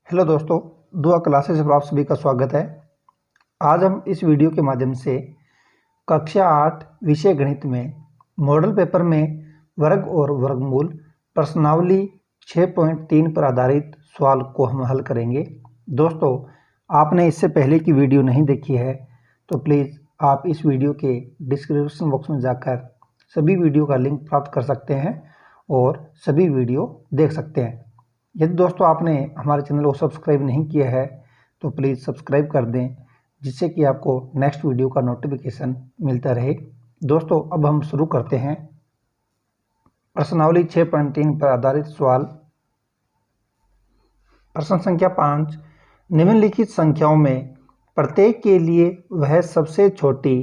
Hello दोस्तों, दुआ classes पर आप सभी का स्वागत है। आज हम इस वीडियो के माध्यम से कक्षा 8 विषय गणित में मॉडल पेपर में वर्ग और वर्गमूल प्रश्नावली 6.3 पर आधारित सवाल को हम हल करेंगे। दोस्तों, आपने इससे पहले की वीडियो नहीं देखी है तो प्लीज़ आप इस वीडियो के डिस्क्रिप्शन बॉक्स में जाकर सभी वीडियो का लिंक प्राप्त कर सकते हैं और सभी वीडियो देख सकते हैं। यदि दोस्तों आपने हमारे चैनल को सब्सक्राइब नहीं किया है तो प्लीज़ सब्सक्राइब कर दें, जिससे कि आपको नेक्स्ट वीडियो का नोटिफिकेशन मिलता रहे। दोस्तों, अब हम शुरू करते हैं प्रश्नावली 6.3 पर आधारित सवाल। प्रश्न संख्या 5, निम्नलिखित संख्याओं में प्रत्येक के लिए वह सबसे छोटी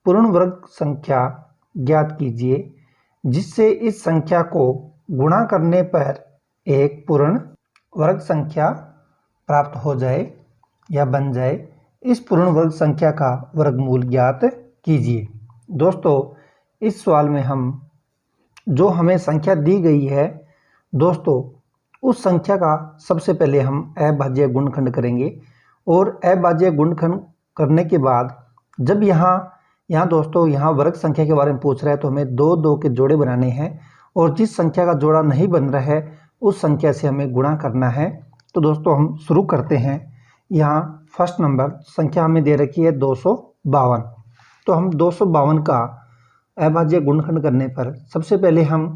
पूर्ण वर्ग संख्या ज्ञात कीजिए जिससे इस संख्या को गुणा करने पर एक पूर्ण वर्ग संख्या प्राप्त हो जाए या बन जाए। इस पूर्ण वर्ग संख्या का वर्गमूल ज्ञात कीजिए। दोस्तों, इस सवाल में हम जो हमें संख्या दी गई है, दोस्तों उस संख्या का सबसे पहले हम अभाज्य गुणनखंड करेंगे और अभाज्य गुणनखंड करने के बाद जब यहाँ दोस्तों यहाँ वर्ग संख्या के बारे में पूछ रहा है तो हमें दो दो के जोड़े बनाने हैं और जिस संख्या का जोड़ा नहीं बन रहा है उस संख्या से हमें गुणा करना है। तो दोस्तों हम शुरू करते हैं। यहाँ फर्स्ट नंबर संख्या हमें दे रखी है 252। तो हम 252 का अभाज्य गुणनखंड करने पर सबसे पहले हम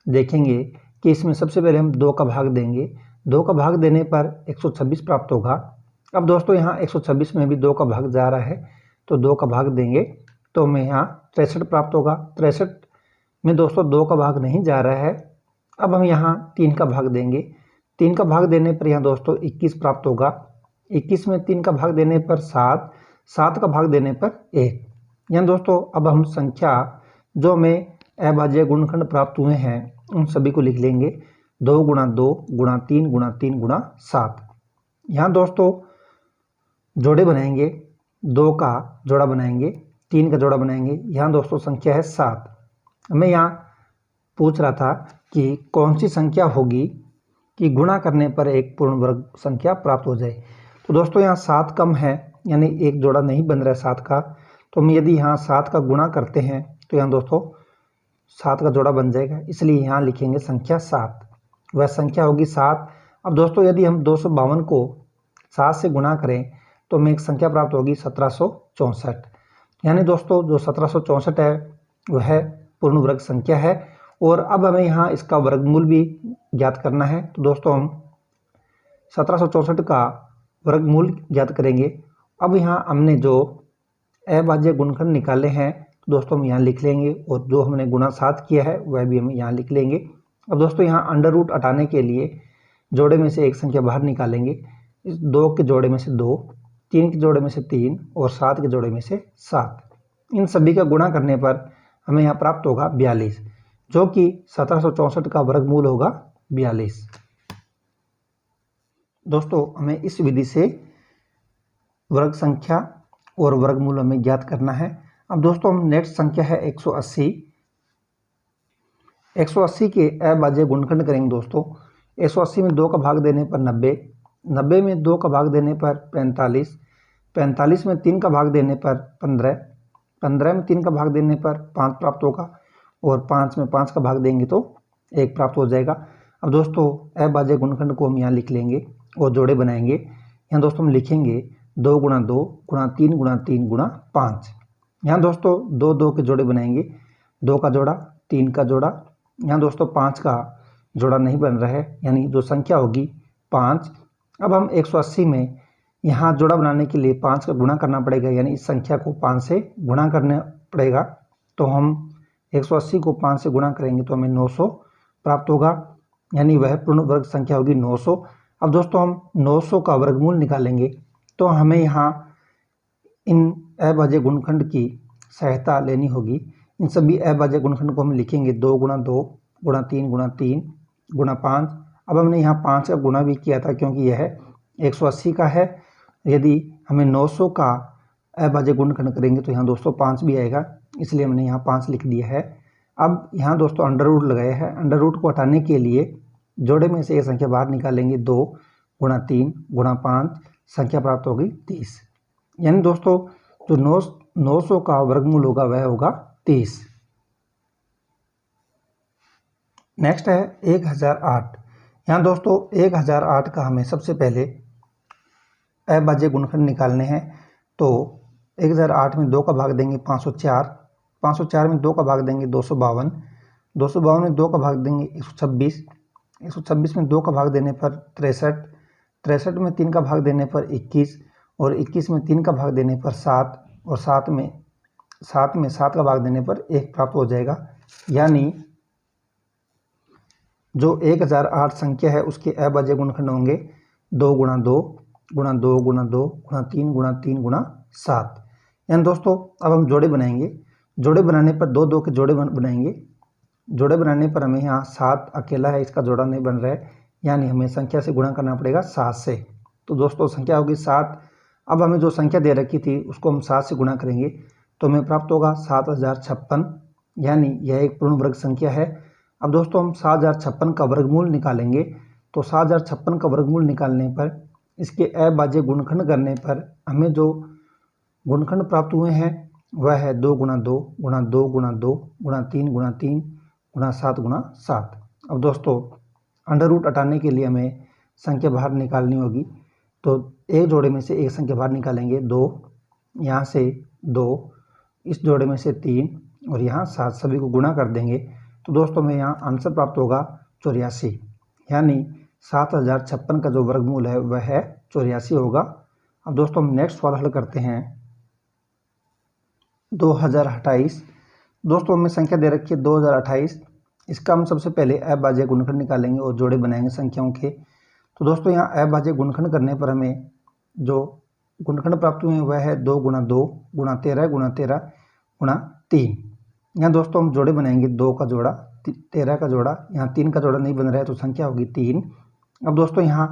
देखेंगे कि इसमें सबसे पहले हम 2 का भाग देंगे। 2 का भाग देने पर 126 प्राप्त होगा। अब दोस्तों यहाँ 126 में भी 2 का भाग जा रहा है तो 2 का भाग देंगे तो हमें यहाँ 63 प्राप्त होगा। 63 में दोस्तों 2 का भाग नहीं जा रहा है। अब हम यहाँ 3 का भाग देंगे। 3 का भाग देने पर यहाँ दोस्तों 21 प्राप्त होगा। 21 में 3 का भाग देने पर 7, 7 का भाग देने पर 1। यहाँ दोस्तों अब हम संख्या जो हमें अभाज्य गुणनखंड प्राप्त हुए हैं उन सभी को लिख लेंगे। 2 गुणा 2 गुणा 3 गुणा 3 गुणा 7। यहाँ दोस्तों जोड़े बनाएंगे, 2 का जोड़ा बनाएंगे, 3 का जोड़ा बनाएंगे। यहाँ दोस्तों संख्या है 7। हमें यहाँ पूछ रहा था कि कौन सी संख्या होगी कि गुणा करने पर एक पूर्ण वर्ग संख्या प्राप्त हो जाए। तो दोस्तों यहाँ 7 कम है, यानी एक जोड़ा नहीं बन रहा है 7 का। तो हम यदि यहाँ 7 का गुणा करते हैं तो यहाँ दोस्तों 7 का जोड़ा बन जाएगा, इसलिए यहाँ लिखेंगे संख्या 7। वह संख्या होगी 7। अब दोस्तों यदि हम 252 को 7 से गुणा करें तो हमें एक संख्या प्राप्त होगी 1764। यानी दोस्तों जो 1764 है वह पूर्ण वर्ग संख्या है। और अब हमें यहाँ इसका वर्गमूल भी ज्ञात करना है। तो दोस्तों हम 1764 का वर्गमूल ज्ञात करेंगे। अब यहाँ हमने जो अभाज्य गुणनखंड निकाले हैं तो दोस्तों हम यहाँ लिख लेंगे और जो हमने गुणा 7 किया है वह भी हम यहाँ लिख लेंगे। अब दोस्तों यहाँ अंडर रूट हटाने के लिए जोड़े में से एक संख्या बाहर निकालेंगे। इस 2 के जोड़े में से 2, 3 के जोड़े में से 3 और 7 के जोड़े में से 7। इन सभी का गुणा करने पर हमें यहाँ प्राप्त होगा 42, जो कि 1764 का वर्गमूल होगा 42। दोस्तों हमें इस विधि से वर्ग संख्या और वर्गमूल हमें ज्ञात करना है। अब दोस्तों हम नेक्स्ट संख्या है 180। 180 के अभाज्य गुणनखंड करेंगे। दोस्तों 180 में 2 का भाग देने पर 90, 90 में 2 का भाग देने पर 45, 45 में 3 का भाग देने पर 15, 15 में 3 का भाग देने पर 5 प्राप्त होगा और 5 में 5 का भाग देंगे तो 1 प्राप्त हो जाएगा। अब दोस्तों अभाज्य गुणनखंड को हम यहाँ लिख लेंगे और जोड़े बनाएंगे। यहाँ दोस्तों हम लिखेंगे 2 गुणा 2 गुणा 3 गुणा 3 गुणा 5। यहाँ दोस्तों 2 2 के जोड़े बनाएंगे, 2 का जोड़ा, 3 का जोड़ा। यहाँ दोस्तों 5 का जोड़ा नहीं बन रहा है, यानी जो संख्या होगी 5। अब हम 180 में यहाँ जोड़ा बनाने के लिए 5 का गुणा करना पड़ेगा, यानी इस संख्या को 5 से गुणा करना पड़ेगा। तो हम 180 को 5 से गुणा करेंगे तो हमें 900 प्राप्त होगा, यानी वह पूर्ण वर्ग संख्या होगी 900। अब दोस्तों हम 900 का वर्गमूल निकालेंगे तो हमें यहाँ इन अभाज्य गुणनखंड की सहायता लेनी होगी। इन सभी अभाज्य गुणनखंड को हम लिखेंगे 2 गुणा 2 गुणा 3 गुणा 3 गुणा 5। अब हमने यहाँ 5 का गुणा भी किया था क्योंकि यह 180 का है। यदि हमें 900 का अभाज्य गुणनखंड करेंगे तो यहाँ दोस्तों 5 भी आएगा, इसलिए हमने यहाँ 5 लिख दिया है। अब यहाँ दोस्तों अंडर रूट लगाया है। अंडर रूट को हटाने के लिए जोड़े में से एक संख्या बाहर निकालेंगे 2, गुणा 3 गुणा 5 संख्या प्राप्त होगी 30। यानी दोस्तों जो 900 का वर्गमूल होगा वह होगा 30। नेक्स्ट है 1008। यहाँ दोस्तों 1008 का हमें सबसे पहले अभाज्य गुणनखंड निकालने हैं। तो 1008 में 2 का भाग देंगे 504, 504 में 2 का भाग देंगे 252, 252 में 2 का भाग देंगे 126, 126 में 2 का भाग देने पर 63, 63 में 3 का भाग देने पर 21 और 21 में 3 का भाग देने पर 7 और 7 में 7 का भाग देने पर 1 प्राप्त हो जाएगा। यानी जो 1008 संख्या है उसके अभाज्य गुणनखंड होंगे 2 गुणा 2 गुणा 2 गुणा 2 गुणा 3 गुणा 3 गुणा 7। यानी दोस्तों अब हम जोड़े बनाएंगे। जोड़े बनाने पर 2 2 के जोड़े बनाएंगे। जोड़े बनाने पर हमें यहाँ 7 अकेला है, इसका जोड़ा नहीं बन रहा है, यानी हमें संख्या से गुणा करना पड़ेगा 7 से। तो दोस्तों संख्या होगी 7। अब हमें जो संख्या दे रखी थी उसको हम 7 से गुणा करेंगे तो हमें प्राप्त होगा 7056, यानी यह एक पूर्ण वर्ग संख्या है। अब दोस्तों हम 7056 का वर्गमूल निकालेंगे। तो 7056 का वर्गमूल निकालने पर इसके अभाज्य गुणनखंड करने पर हमें जो गुणनखंड प्राप्त हुए हैं वह है 2 गुणा 2 गुणा 2 गुणा 2 गुणा 3 गुणा 3 गुणा 7 गुणा 7। अब दोस्तों अंडर रूट हटाने के लिए हमें संख्या बाहर निकालनी होगी। तो एक जोड़े में से एक संख्या बाहर निकालेंगे 2, यहाँ से 2, इस जोड़े में से 3 और यहाँ 7, सभी को गुणा कर देंगे। तो दोस्तों में यहाँ आंसर प्राप्त होगा 84, यानी 7056 का जो वर्गमूल है वह है 84 होगा। अब दोस्तों हम नेक्स्ट सवाल हल करते हैं 2028। दोस्तों हमें संख्या दे रखी है 2028। इसका हम सबसे पहले अभाज्य गुणनखंड निकालेंगे और जोड़े बनाएंगे संख्याओं के। तो दोस्तों यहाँ अभाज्य गुणनखंड करने पर हमें जो गुणनखंड प्राप्त हुए हैं वह है 2 गुणा 2 गुणा 13 गुणा 13 गुणा 3। यहाँ दोस्तों हम जोड़े बनाएंगे 2 का जोड़ा 13 का जोड़ा, यहाँ 3 का जोड़ा नहीं बन रहा है तो संख्या होगी 3। अब दोस्तों यहाँ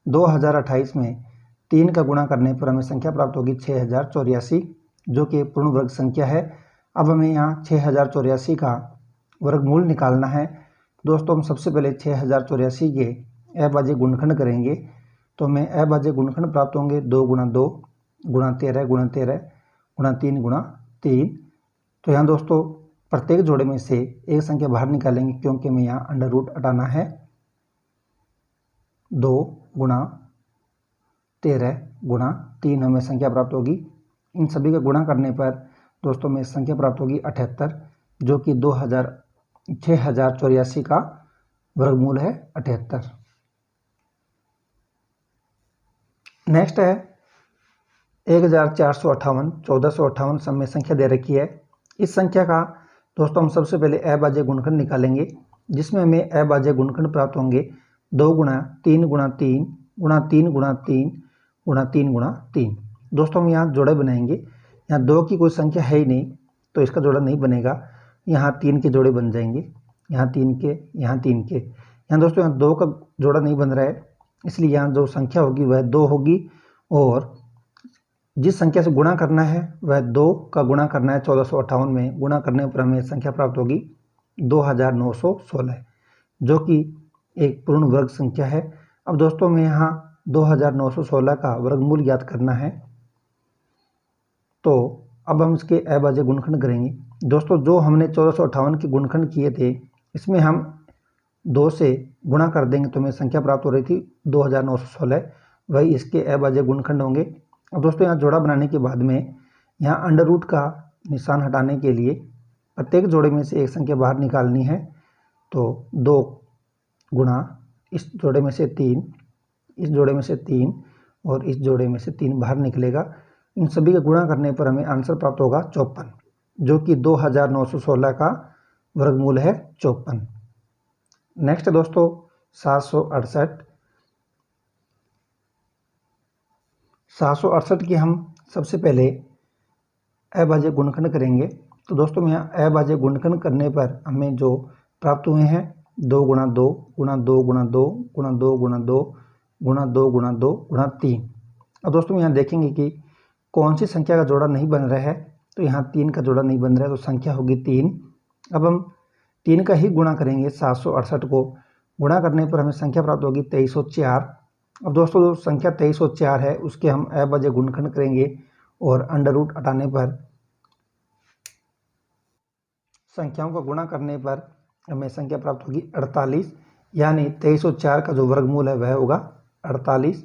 2028 में 3 का गुणा करने पर हमें संख्या प्राप्त होगी 6084, जो कि पूर्ण वर्ग संख्या है। अब हमें यहाँ 6084 का वर्गमूल निकालना है। दोस्तों हम सबसे पहले 6084 के अभाज्य गुणनखंड करेंगे। तो हमें अभाज्य गुणनखंड प्राप्त होंगे 2 गुणा 2 गुणा 13 गुणा 13 गुणा 3 गुणा 3। तो यहाँ दोस्तों प्रत्येक जोड़े में से एक संख्या बाहर निकालेंगे क्योंकि हमें यहाँ अंडर रूट हटाना है। 2 गुणा 13 गुणा 3 हमें संख्या प्राप्त होगी। इन सभी का गुणा करने पर दोस्तों में संख्या प्राप्त होगी 78, जो कि 6084 का वर्गमूल है 78। नेक्स्ट है 1458, 1458 समय संख्या दे रखी है। इस संख्या का दोस्तों हम सबसे पहले अभाज्य गुणनखंड निकालेंगे, जिसमें हमें अभाज्य गुणनखंड प्राप्त होंगे 2 गुणा 3 गुणा 3 गुणा 3 गुणा 3 गुणा 3 गुणा 3। दोस्तों हम यहाँ जोड़े बनाएंगे। यहाँ 2 की कोई संख्या है ही नहीं तो इसका जोड़ा नहीं बनेगा। यहाँ 3 के जोड़े बन जाएंगे, यहाँ 3 के, यहाँ 3 के। यहाँ दोस्तों यहाँ 2 का जोड़ा नहीं बन रहा है, इसलिए यहाँ जो संख्या होगी वह 2 होगी और जिस संख्या से गुणा करना है वह 2 का गुणा करना है। 1458 में गुणा करने पर हमें संख्या प्राप्त होगी 2916, जो कि एक पूर्ण वर्ग संख्या है। अब दोस्तों में यहाँ 2916 का वर्गमूल ज्ञात करना है। तो अब हम इसके अभाज्य गुणनखंड करेंगे। दोस्तों जो हमने 1458 के गुणनखंड किए थे इसमें हम 2 से गुणा कर देंगे तो हमें संख्या प्राप्त हो रही थी 2916, वही इसके अभाज्य गुणनखंड होंगे। अब दोस्तों यहाँ जोड़ा बनाने के बाद में यहाँ अंडर रूट का निशान हटाने के लिए प्रत्येक जोड़े में से एक संख्या बाहर निकालनी है। तो 2 गुणा इस जोड़े में से 3, इस जोड़े में से 3 और इस जोड़े में से 3 बाहर निकलेगा। इन सभी का गुणा करने पर हमें आंसर प्राप्त होगा 54, जो कि 2916 का वर्गमूल है 54। नेक्स्ट दोस्तों 768। 768 की हम सबसे पहले अभाज्य गुणनखंड करेंगे। तो दोस्तों यहाँ अभाज्य गुणनखंड करने पर हमें जो प्राप्त हुए हैं 2 गुणा 2 गुणा 2 गुणा 2 गुणा 2 गुणा 2 गुणा 2 गुणा 2 गुणा 3। अब दोस्तों यहाँ देखेंगे कि कौन सी संख्या का जोड़ा नहीं बन रहा है। तो यहाँ 3 का जोड़ा नहीं बन रहा है तो संख्या होगी 3। अब हम 3 का ही गुणा करेंगे। 768 को गुणा करने पर हमें संख्या प्राप्त होगी 2304, अब दोस्तों जो संख्या 2304 है उसके हम अभाज्य गुणनखंड करेंगे और अंडर रूट हटाने पर संख्याओं का गुणा करने पर हमें संख्या प्राप्त होगी 48, यानी 2304 का जो वर्गमूल है वह होगा 48।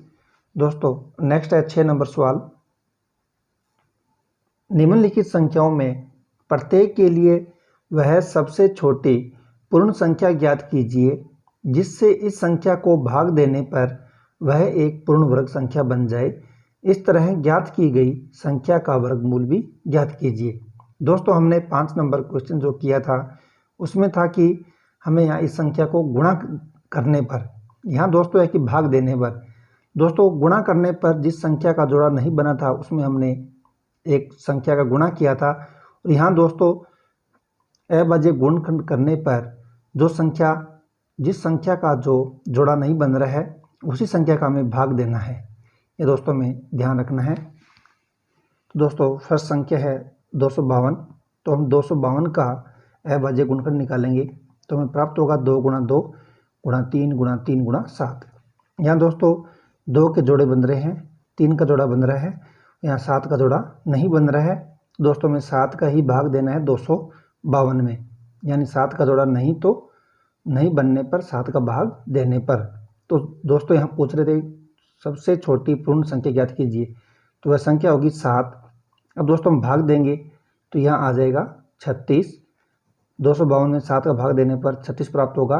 दोस्तों नेक्स्ट है 6 नंबर सवाल। निम्नलिखित संख्याओं में प्रत्येक के लिए वह सबसे छोटी पूर्ण संख्या ज्ञात कीजिए जिससे इस संख्या को भाग देने पर वह एक पूर्ण वर्ग संख्या बन जाए। इस तरह ज्ञात की गई संख्या का वर्गमूल भी ज्ञात कीजिए। दोस्तों हमने 5 नंबर क्वेश्चन जो किया था उसमें था कि हमें यहाँ इस संख्या को गुणा करने पर, यहाँ दोस्तों है कि भाग देने पर, दोस्तों गुणा करने पर जिस संख्या का जोड़ा नहीं बना था उसमें हमने एक संख्या का गुणा किया था। और यहाँ दोस्तों अभाज्य गुणनखंड करने पर जो संख्या, जिस संख्या का जो जोड़ा नहीं बन रहा है उसी संख्या का हमें भाग देना है, ये दोस्तों में ध्यान रखना है। तो दोस्तों फर्स्ट संख्या है 252, तो हम 252 का अभाज्य गुणनखंड निकालेंगे तो हमें प्राप्त होगा 2 गुणा 2 गुणा 3 गुणा 3 गुणा 7। यहाँ दोस्तों 2 के जोड़े बन रहे हैं, 3 का जोड़ा बन रहा है, यहाँ 7 का जोड़ा नहीं बन रहा है। दोस्तों में 7 का ही भाग देना है 252 में, यानी 7 का जोड़ा नहीं तो नहीं बनने पर 7 का भाग देने पर। तो दोस्तों यहाँ पूछ रहे थे सबसे छोटी पूर्ण संख्या ज्ञात कीजिए, तो वह संख्या होगी 7। अब दोस्तों हम भाग देंगे तो यहाँ आ जाएगा 36। 252 में 7 का भाग देने पर 36 प्राप्त होगा।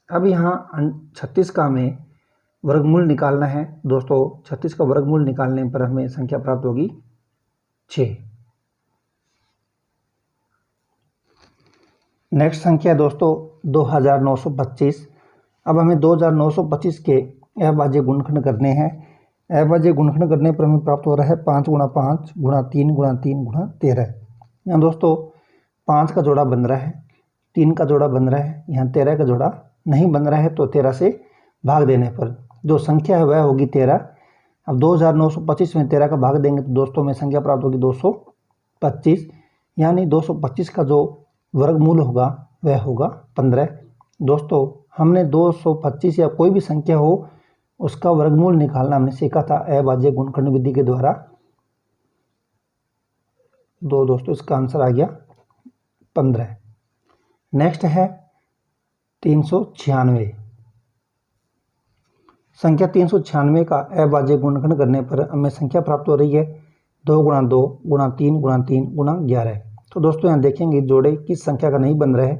अब यहाँ 36 का हमें वर्गमूल निकालना है। दोस्तों 36 का वर्गमूल निकालने पर हमें संख्या प्राप्त होगी 6। नेक्स्ट संख्या दोस्तों 2925। अब हमें 2925 के अभाज्य गुणनखंड करने हैं। अभाज्य गुणनखंड करने पर हमें प्राप्त हो रहा है 5 गुणा 5 गुणा 3 गुणा 3 गुणा 13। यहाँ दोस्तों 5 का जोड़ा बन रहा है, 3 का जोड़ा बन रहा है, यहाँ 13 का जोड़ा नहीं बन रहा है, तो 13 से भाग देने पर जो संख्या है वह होगी 13। अब 2925 में 13 का भाग देंगे तो दोस्तों में संख्या प्राप्त होगी 225, यानी 225 का जो वर्गमूल होगा वह होगा 15। दोस्तों हमने 225 या कोई भी संख्या हो उसका वर्गमूल निकालना हमने सीखा था अभाज्य गुणनखंड विधि के द्वारा। दोस्तों इसका आंसर आ गया 15। नेक्स्ट है 396। संख्या 396 का अभाज्य गुणनखंड करने पर हमें संख्या प्राप्त हो रही है 2 गुणा 2 गुणा 3 गुणा 3 गुणा 11। तो दोस्तों यहाँ देखेंगे जोड़े किस संख्या का नहीं बन रहा है,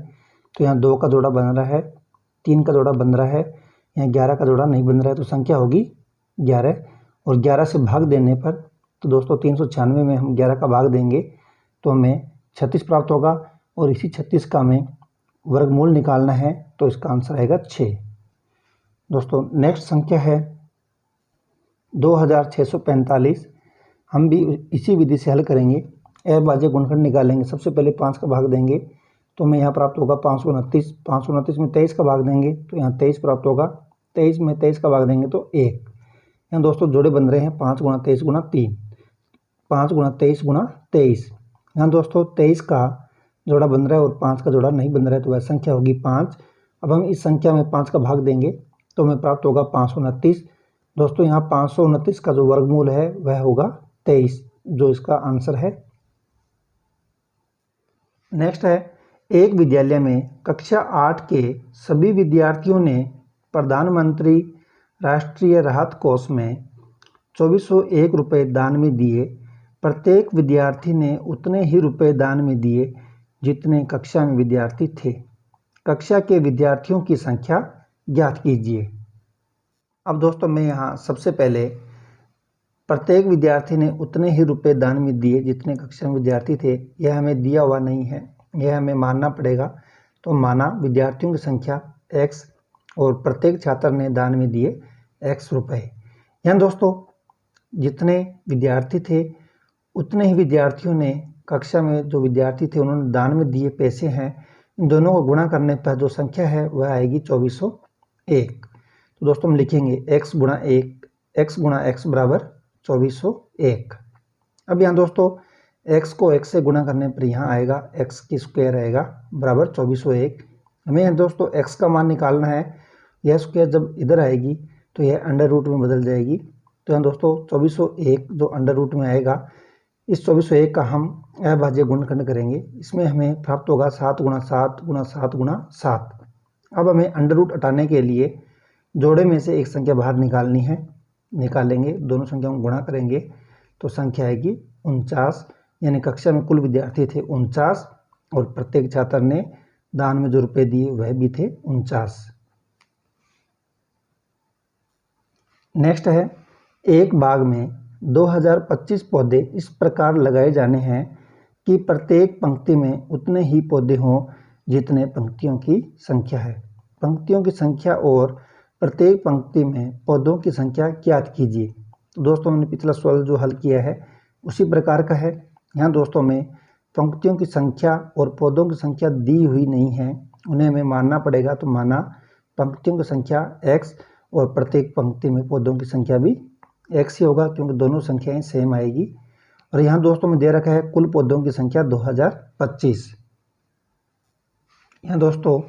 तो यहाँ 2 का जोड़ा बन रहा है, 3 का जोड़ा बन रहा है, यहाँ 11 का जोड़ा नहीं बन रहा है, तो संख्या होगी 11। और 11 से भाग देने पर तो दोस्तों 396 में हम 11 का भाग देंगे तो हमें 36 प्राप्त होगा, और इसी 36 का हमें वर्गमूल निकालना है, तो इसका आंसर आएगा 6। दोस्तों नेक्स्ट संख्या है 2645। हम भी इसी विधि से हल करेंगे, अभाज्य गुणनखंड निकालेंगे। सबसे पहले 5 का भाग देंगे तो हमें यहाँ प्राप्त होगा 529। 529 में 23 का भाग देंगे तो यहाँ 23 प्राप्त होगा। 23 में 23 का भाग देंगे तो 1। यहाँ दोस्तों जोड़े बन रहे हैं 5 गुणा 23 गुणा 3, 5 गुणा 23 गुणा 23। यहाँ दोस्तों 23 का जोड़ा बन रहा है और 5 का जोड़ा नहीं बन रहा है, तो वह संख्या होगी 5। अब हम इस संख्या में 5 का भाग देंगे तो हमें प्राप्त होगा 529। दोस्तों यहाँ 529 का जो वर्गमूल है वह होगा 23, जो इसका आंसर है। नेक्स्ट है एक विद्यालय में कक्षा 8 के सभी विद्यार्थियों ने प्रधानमंत्री राष्ट्रीय राहत कोष में 2401 रुपये दान में दिए। प्रत्येक विद्यार्थी ने उतने ही रुपये दान में दिए जितने कक्षा में विद्यार्थी थे। कक्षा के विद्यार्थियों की संख्या ज्ञात कीजिए। अब दोस्तों मैं यहाँ सबसे पहले प्रत्येक विद्यार्थी ने उतने ही रुपये दान में दिए जितने कक्षा में विद्यार्थी थे, यह हमें दिया हुआ नहीं है, यह हमें मानना पड़ेगा। तो माना विद्यार्थियों की संख्या x और प्रत्येक छात्र ने दान में दिए x रुपये। यहाँ दोस्तों जितने विद्यार्थी थे उतने ही विद्यार्थियों ने, कक्षा में जो विद्यार्थी थे उन्होंने दान में दिए पैसे हैं, इन दोनों को गुणा करने पर जो संख्या है वह आएगी 2401। तो दोस्तों हम लिखेंगे x गुणा 1 बराबर 2401। अब यहाँ दोस्तों x को x से गुणा करने पर यहाँ आएगा x की स्क्वायर आएगा बराबर 2401। हमें यहाँ दोस्तों x का मान निकालना है। यह स्क्वायर जब इधर आएगी तो यह अंडर रूट में बदल जाएगी। तो यहाँ दोस्तों 2401 जो अंडर रूट में आएगा, इस 2401 का हम अभाज्य गुणनखंड करेंगे। इसमें हमें प्राप्त होगा 7 गुणा 7 गुणा 7 गुणा 7। अब हमें अंडर रूट हटाने के लिए जोड़े में से एक संख्या बाहर निकालनी है। निकालेंगे, दोनों संख्याओं को गुणा करेंगे तो संख्या आएगी 49। यानी कक्षा में कुल विद्यार्थी थे 49 और प्रत्येक छात्र ने दान में जो रुपए दिए वह भी थे 49। नेक्स्ट है, एक बाग में 2025 पौधे इस प्रकार लगाए जाने हैं कि प्रत्येक पंक्ति में उतने ही पौधे हों जितने पंक्तियों की संख्या है। पंक्तियों की संख्या और प्रत्येक पंक्ति में पौधों की संख्या ज्ञात कीजिए। तो दोस्तों मैंने पिछला सवाल जो हल किया है उसी प्रकार का है। यहाँ दोस्तों में पंक्तियों की संख्या और पौधों की संख्या दी हुई नहीं है, उन्हें हमें मानना पड़ेगा। तो माना पंक्तियों की संख्या x और प्रत्येक पंक्ति में पौधों की संख्या भी x ही होगा, क्योंकि दोनों संख्याएं सेम आएगी। और यहाँ दोस्तों में दे रखा है कुल पौधों की संख्या 2025। यहाँ दोस्तों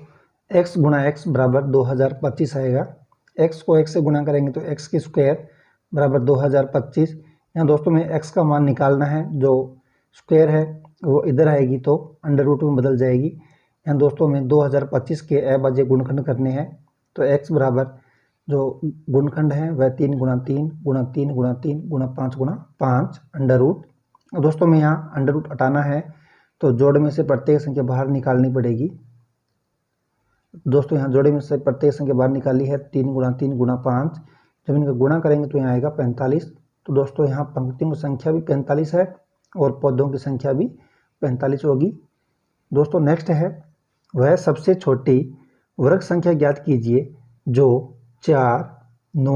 x गुणा x बराबर 2025 आएगा। x को x से गुणा करेंगे तो x की स्क्वायर बराबर 2025। यहाँ दोस्तों में x का मान निकालना है, जो स्क्वायर है वो इधर आएगी तो अंडर रूट में बदल जाएगी। यहाँ दोस्तों में 2025 के अभाज्य गुणनखंड करने हैं। तो x बराबर जो गुणनखंड है वह 3 गुणा 3 गुणा 3 गुणा 3 गुणा 5 गुणा 5 अंडर रूट। दोस्तों में यहाँ अंडर रूट हटाना है तो जोड़े में से प्रत्येक संख्या बाहर निकालनी पड़ेगी। दोस्तों यहाँ जोड़े में से प्रत्येक संख्या बाहर निकाली है 3 गुणा 3 गुणा 5। जब इनका गुणा करेंगे तो यहाँ आएगा 45। तो दोस्तों यहाँ पंक्तियों की संख्या भी 45 है और पौधों की संख्या भी 45 होगी। दोस्तों नेक्स्ट है, वह सबसे छोटी वर्ग संख्या ज्ञात कीजिए जो 4, 9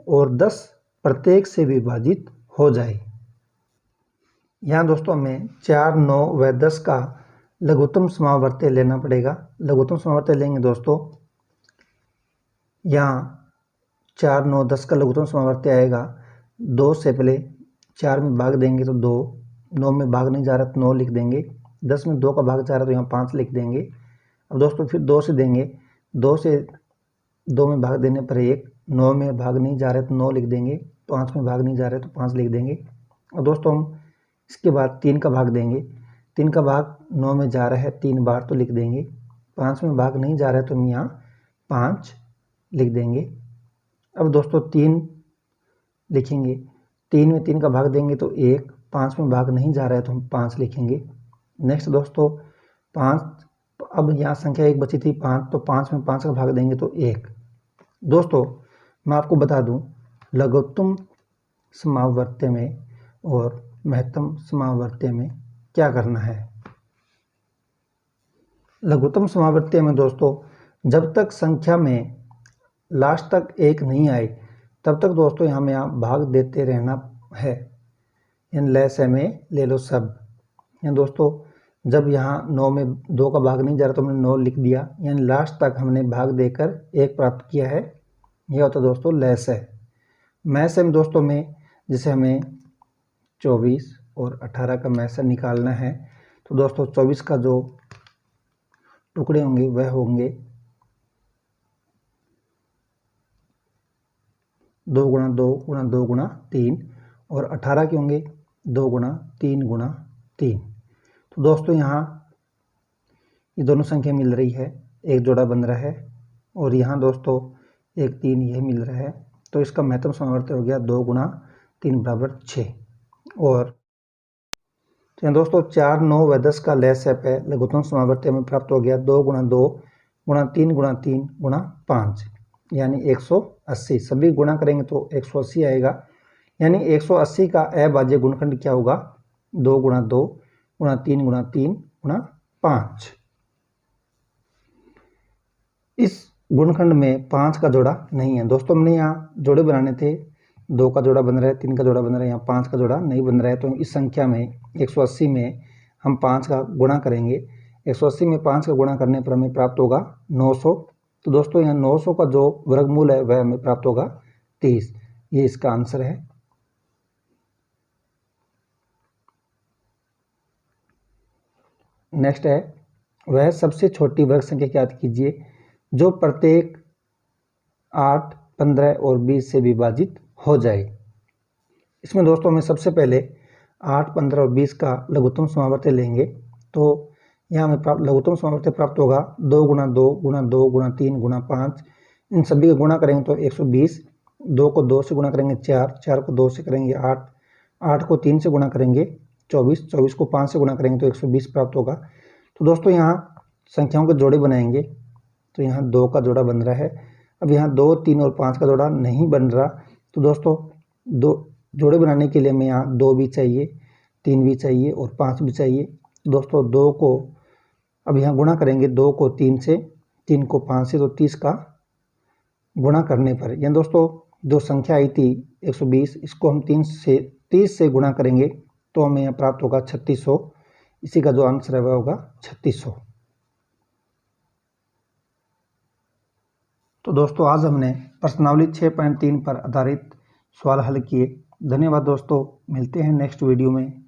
और 10 प्रत्येक से विभाजित हो जाए। यहाँ दोस्तों हमें 4, 9 व 10 का लघुत्तम समावर्त्य लेना पड़ेगा। लघुत्तम समावर्त्य लेंगे दोस्तों, यहाँ 4, 9, 10 का लघुत्तम समावर्त्य आएगा 2 से पहले 4 में भाग देंगे तो 2, 9 में भाग नहीं जा रहा तो 9 लिख देंगे, 10 में 2 का भाग जा रहा तो यहाँ 5 लिख देंगे। अब दोस्तों फिर 2 से देंगे, 2 से 2 में भाग देने पर 1, 9 में भाग नहीं जा रहा तो 9 लिख देंगे, 5 में भाग नहीं जा रहा तो 5 लिख देंगे। और दोस्तों हम इसके बाद 3 का भाग देंगे, 3 का भाग 9 में जा रहा है 3 बार तो लिख देंगे, 5 में भाग नहीं जा रहा है तो हम यहाँ 5 लिख देंगे। अब दोस्तों 3 लिखेंगे, 3 में 3 का भाग देंगे तो 1, 5 में भाग नहीं जा रहा है तो हम 5 लिखेंगे। नेक्स्ट दोस्तों 5, अब यहाँ संख्या 1 बची थी 5, तो 5 में 5 का भाग देंगे तो 1। दोस्तों मैं आपको बता दूं, लघुत्तम समावर्त्य में और महत्तम समावर्त्य में क्या करना है। लघुत्तम समावर्त्य में दोस्तों जब तक संख्या में लास्ट तक 1 नहीं आए तब तक दोस्तों हमें यहाँ भाग देते रहना है। इन लेस है में ले लो सब। यानी दोस्तों जब यहाँ 9 में 2 का भाग नहीं जा रहा तो हमने 9 लिख दिया, यानी लास्ट तक हमने भाग देकर 1 प्राप्त किया है। यह होता है दोस्तों लेस है। मैस में दोस्तों में जैसे हमें 24 और 18 का मैस निकालना है तो दोस्तों 24 का जो टुकड़े होंगे वह होंगे 2 गुणा 2 गुणा 2 गुणा 3 और 18 के होंगे 2 गुणा 3 गुणा 3। तो दोस्तों यहाँ ये दोनों संख्या मिल रही है, एक जोड़ा बन रहा है और यहाँ दोस्तों 1 3 यह मिल रहा है। तो इसका महत्तम समावर्त्य हो गया 2 गुणा 3 बराबर 6। और तो दोस्तों 4, 9 व 10 का लहसेप है, लघुत्तम समावर्त्य में प्राप्त हो गया 2 गुणा 2 गुणा 3 गुणा 3 गुणा 5 यानी 180। सभी गुणा करेंगे तो 180 आएगा। यानी 180 का अभाज्य गुणनखंड क्या होगा, 2 गुणा 2 गुणा 3 गुणा 3 गुणा 5। इस गुणनखंड में 5 का जोड़ा नहीं है। दोस्तों हमने यहाँ जोड़े बनाने थे, 2 का जोड़ा बन रहा है, 3 का जोड़ा बन रहा है, यहाँ 5 का जोड़ा नहीं बन रहा है। तो इस संख्या में 180 में हम 5 का गुणा करेंगे। 180 में 5 का गुणा करने पर हमें प्राप्त होगा 900। तो दोस्तों यहाँ 900 का जो वर्गमूल है वह हमें प्राप्त होगा 30। ये इसका आंसर है। नेक्स्ट है, वह सबसे छोटी वर्ग संख्या ज्ञात कीजिए जो प्रत्येक 8, 15 और 20 से विभाजित हो जाए। इसमें दोस्तों हमें सबसे पहले 8, 15 और 20 का लघुत्तम समावर्त लेंगे। तो यहाँ हमें लघुत्तम समावर्त प्राप्त होगा 2 गुणा 2 गुणा 2 गुणा 3 गुणा 5। इन सभी का गुणा करेंगे तो 120। 2 को 2 से गुणा करेंगे 4, 4 को 2 से करेंगे 8, 8 को 3 से गुणा करेंगे 24, 24 को 5 से गुणा करेंगे तो 120 प्राप्त होगा। तो दोस्तों यहाँ संख्याओं के जोड़े बनाएंगे। तो यहाँ 2 का जोड़ा बन रहा है। अब यहाँ 2, 3 और 5 का जोड़ा नहीं बन रहा। तो दोस्तों दो जोड़े बनाने के लिए हमें यहाँ 2 भी चाहिए, 3 भी चाहिए और 5 भी चाहिए। दोस्तों 2 को अब यहाँ गुणा करेंगे, 2 को 3 से, 3 को 5 से, तो 30 का गुणा करने पर यहाँ दोस्तों जो संख्या आई थी 120, इसको हम 30 से गुणा करेंगे तो हमें यहाँ प्राप्त होगा 3600। इसी का जो आंसर है वह होगा 3600। तो दोस्तों आज हमने प्रश्नावली 6.3 पर आधारित सवाल हल किए। धन्यवाद दोस्तों, मिलते हैं नेक्स्ट वीडियो में।